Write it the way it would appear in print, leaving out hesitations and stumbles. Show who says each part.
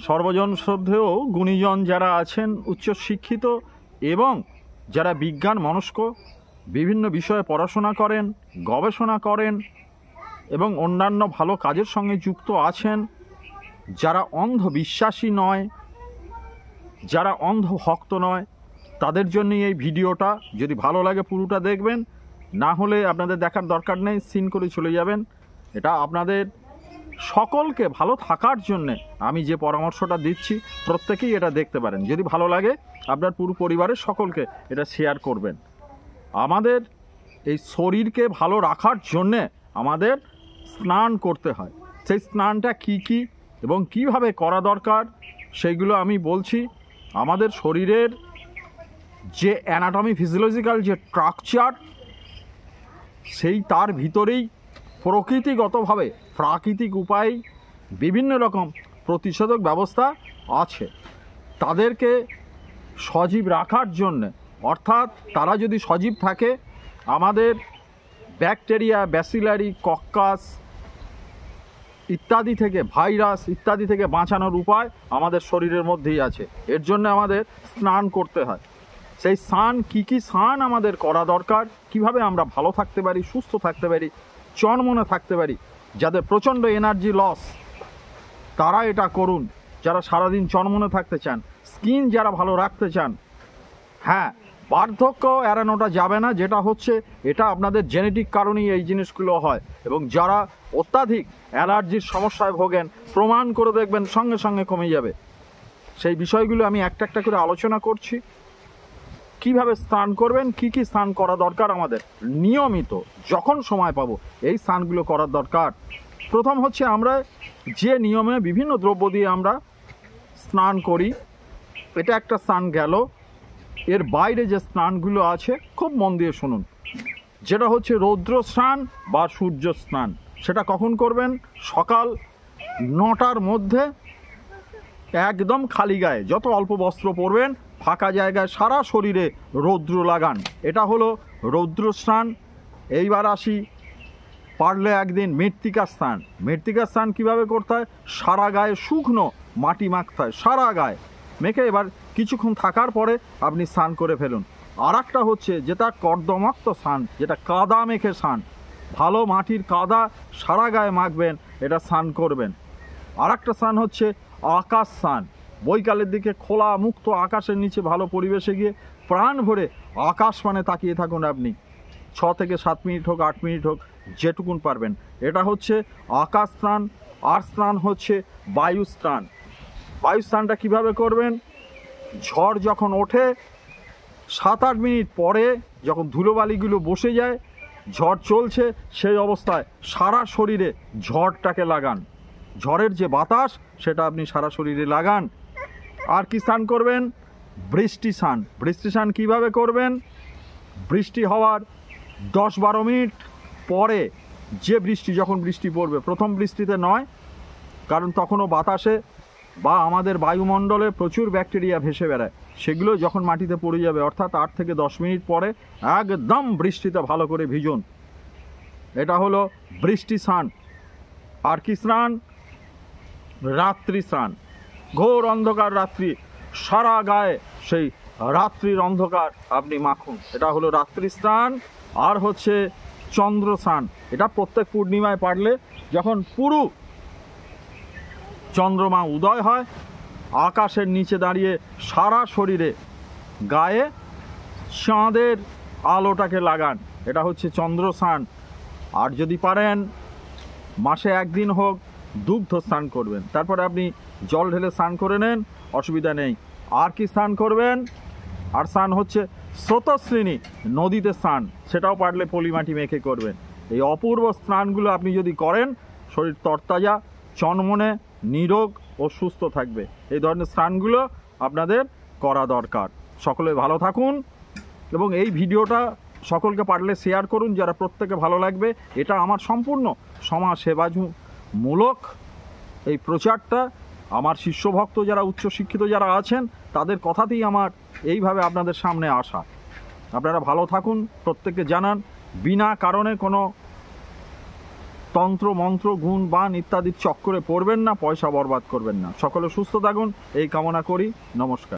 Speaker 1: সর্বজন শ্রদ্ধেয় গুণীজন যারা আছেন, উচ্চশিক্ষিত এবং যারা বিজ্ঞান মনস্ক, বিভিন্ন বিষয়ে পড়াশোনা করেন, গবেষণা করেন এবং অন্যান্য ভালো কাজের সঙ্গে যুক্ত আছেন, যারা অন্ধবিশ্বাসী নয়, যারা অন্ধভক্ত নয়, তাদের জন্য এই ভিডিওটা। যদি ভালো লাগে পুরোটা দেখবেন, না হলে আপনাদের দেখার দরকার নেই, সিন করে চলে যাবেন। এটা আপনাদের সকলকে ভালো থাকার জন্যে আমি যে পরামর্শটা দিচ্ছি, প্রত্যেকেই এটা দেখতে পারেন। যদি ভালো লাগে আপনার পুরো পরিবারের সকলকে এটা শেয়ার করবেন। আমাদের এই শরীরকে ভালো রাখার জন্যে আমাদের স্নান করতে হয়। সেই স্নানটা কি এবং কিভাবে করা দরকার সেইগুলো আমি বলছি। আমাদের শরীরের যে অ্যানাটমি ফিজিওলজিক্যাল যে স্ট্রাকচার, সেই তার ভিতরেই প্রকৃতিগতভাবে প্রাকৃতিক উপায়ে বিভিন্ন রকম প্রতিষেধক ব্যবস্থা আছে। তাদেরকে সজীব রাখার জন্য, অর্থাৎ তারা যদি সজীব থাকে, আমাদের ব্যাকটেরিয়া, ব্যাসিলারি, কক্কাস ইত্যাদি থেকে, ভাইরাস ইত্যাদি থেকে বাঁচানোর উপায় আমাদের শরীরের মধ্যেই আছে। এর জন্য আমাদের স্নান করতে হয়। সেই স্নান কী স্নান আমাদের করা দরকার, কিভাবে আমরা ভালো থাকতে পারি, সুস্থ থাকতে পারি, চনমনে থাকতে পারি। যাদের প্রচণ্ড এনার্জি লস, তারা এটা করুন। যারা সারাদিন চনমনে থাকতে চান, স্কিন যারা ভালো রাখতে চান, হ্যাঁ, বার্ধক্য এড়ানোটা যাবে না, যেটা হচ্ছে এটা আপনাদের জেনেটিক কারণেই এই জিনিসগুলো হয়। এবং যারা অত্যাধিক অ্যালার্জির সমস্যায় ভোগেন, প্রমাণ করে দেখবেন সঙ্গে সঙ্গে কমে যাবে। সেই বিষয়গুলো আমি একটা একটা করে আলোচনা করছি। কিভাবে স্নান করবেন, কি স্নান করা দরকার আমাদের নিয়মিত, যখন সময় পাবো এই স্নানগুলো করার দরকার। প্রথম হচ্ছে, আমরা যে নিয়মে বিভিন্ন দ্রব্য দিয়ে আমরা স্নান করি, এটা একটা স্নান গেল। এর বাইরে যে স্নানগুলো আছে খুব মন দিয়ে শুনুন। যেটা হচ্ছে রৌদ্র স্নান বা সূর্য স্নান। সেটা কখন করবেন? সকাল 9টার মধ্যে একদম খালি গায়ে, যত অল্প বস্ত্র পরবেন, ফাঁকা জায়গায় সারা শরীরে রৌদ্র লাগান। এটা হলো রৌদ্র স্নান। এইবার আসি, পারলে একদিন মৃত্তিকা স্নান। মৃত্তিকা স্নান কীভাবে করতে হয়? সারা গায়ে শুকনো মাটি মাখতে হয়, সারা গায়ে মেখে এবার কিছুক্ষণ থাকার পরে আপনি স্নান করে ফেলুন। আর একটা হচ্ছে যেটা কর্দমাক্ত স্নান, যেটা কাদা মেখে স্নান, ভালো মাটির কাদা সারা গায়ে মাখবেন, এটা স্নান করবেন। আর একটা স্নান হচ্ছে আকাশ স্নান। বৈকালের দিকে খোলা মুক্ত আকাশের নিচে ভালো পরিবেশে গিয়ে প্রাণ ভরে আকাশ মানে তাকিয়ে থাকুন আপনি, 6 থেকে 7 মিনিট হোক, 8 মিনিট হোক, যেটুকুন পারবেন। এটা হচ্ছে আকাশ স্নান। আর স্নান হচ্ছে বায়ু স্নান। বায়ু স্নানটা কীভাবে করবেন? ঝড় যখন ওঠে 7-8 মিনিট পরে, যখন ধুলোবালিগুলো বসে যায়, ঝড় চলছে, সেই অবস্থায় সারা শরীরে ঝড়টাকে লাগান। ঝড়ের যে বাতাস, সেটা আপনি সারা শরীরে লাগান। আর কি স্নান করবেন? বৃষ্টি স্নান। বৃষ্টি স্নান কীভাবে করবেন? বৃষ্টি হওয়ার 10-12 মিনিট পরে, যে বৃষ্টি, যখন বৃষ্টি পড়বে, প্রথম বৃষ্টিতে নয়, কারণ তখনও বাতাসে বা আমাদের বায়ুমণ্ডলে প্রচুর ব্যাকটেরিয়া ভেসে বেড়ায়। সেগুলো যখন মাটিতে পড়ে যাবে, অর্থাৎ 8 থেকে 10 মিনিট পরে একদম বৃষ্টিতে ভালো করে ভিজুন। এটা হলো বৃষ্টি স্নান। আর কি স্নান? রাত্রি স্নান। ঘোর অন্ধকার রাত্রি, সারা গায়ে সেই রাত্রির অন্ধকার আপনি মাখুন। এটা হলো রাত্রি স্নান। আর হচ্ছে চন্দ্র স্নান। এটা প্রত্যেক পূর্ণিমায় পারলে, যখন পুরো চন্দ্রমা উদয় হয়, আকাশের নিচে দাঁড়িয়ে সারা শরীরে গায়ে চাঁদের আলোটাকে লাগান। এটা হচ্ছে চন্দ্র স্নান। আর যদি পারেন মাসে একদিন হোক দুগ্ধ স্নান করবেন। তারপরে আপনি জল ঢেলে স্নান করে নেন, অসুবিধা নেই। আর কি স্নান করবেন? আর স্নান হচ্ছে স্রোতস্বিনী, নদীতে স্নান। সেটাও পারলে পলিমাটি মেখে করবেন। এই অপূর্ব স্নানগুলো আপনি যদি করেন, শরীর তরতাজা, চনমনে, নিরোগ ও সুস্থ থাকবে। এই ধরনের স্নানগুলো আপনাদের করা দরকার। সকলে ভালো থাকুন এবং এই ভিডিওটা সকলকে পারলে শেয়ার করুন, যারা প্রত্যেকে ভালো লাগবে। এটা আমার সম্পূর্ণ সমাজ সেবামূলক এই প্রচারটা। আমার শিষ্যভক্ত যারা উচ্চশিক্ষিত যারা আছেন, তাদের কথাতেই আমার এইভাবে আপনাদের সামনে আসা। আপনারা ভালো থাকুন, প্রত্যেককে জানান, বিনা কারণে কোনো তন্ত্র মন্ত্র গুণ বান ইত্যাদির চক্করে পড়বেন না, পয়সা বরবাদ করবেন না। সকলে সুস্থ থাকুন এই কামনা করি। নমস্কার।